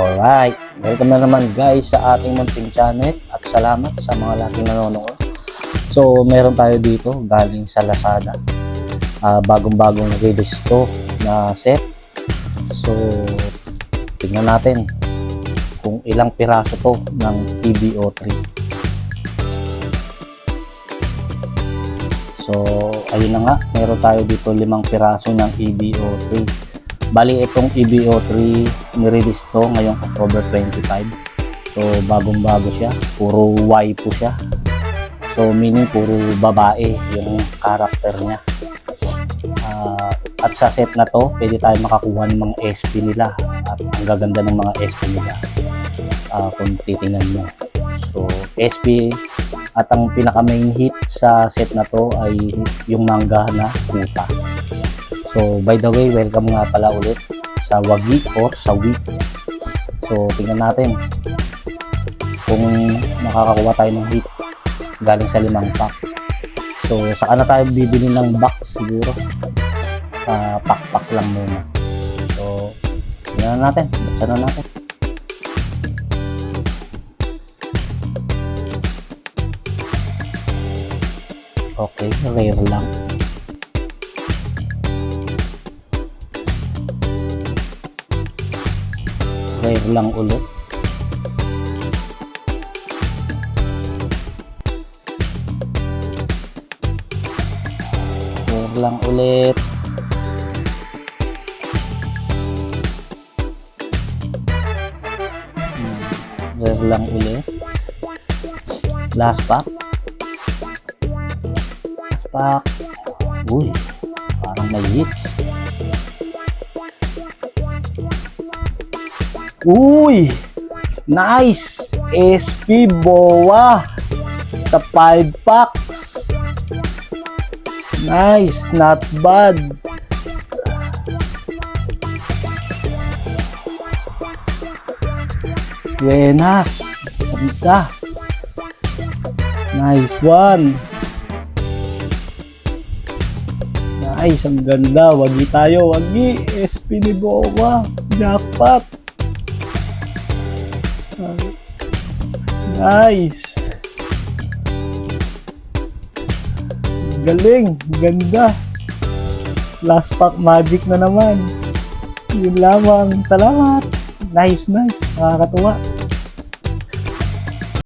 Alright, welcome na naman guys sa ating munting channel at salamat sa mga laging nanonood. So meron tayo dito galing sa Lazada, bagong-bagong release to na set. So tingnan natin kung ilang piraso to ng TBO3. So ayun na nga, meron tayo dito 5 piraso ng EBO3. Bali itong EBO3 nirelease to ngayong October 25. So bagong-bago siya, puro Y po siya. So meaning puro babae yung character niya. At sa set na to, pwede tayo makakuha ng mga SP nila. At ang gaganda ng mga SP nila kung titingnan mo. So SP at ang pinaka main hit sa set na to ay yung manga na Kuta. So by the way, welcome nga pala ulit sa Wagi or sa Wii. So tingnan natin kung makakakuha tayo ng hit galing sa 5 pack. So saka na tayo bibili ng box siguro. Pack lang muna. So tingnan natin, buksan na natin. Okay, rare lang. Rare lang ulit. Rare lang ulit. Rare lang ulit. Last pack. Last pack. Uy, parang may hits. Uy! Nice! SP Boa sa 5 packs. Nice! Not bad. Buenas! Ganda! Nice one! Nice! Ang ganda! Wagi tayo! Wagi! SP ni Boa! Jackpot! Nice! Galing! Ganda! Last pack magic na naman. Yun lamang. Salamat! Nice! Nakakatuwa.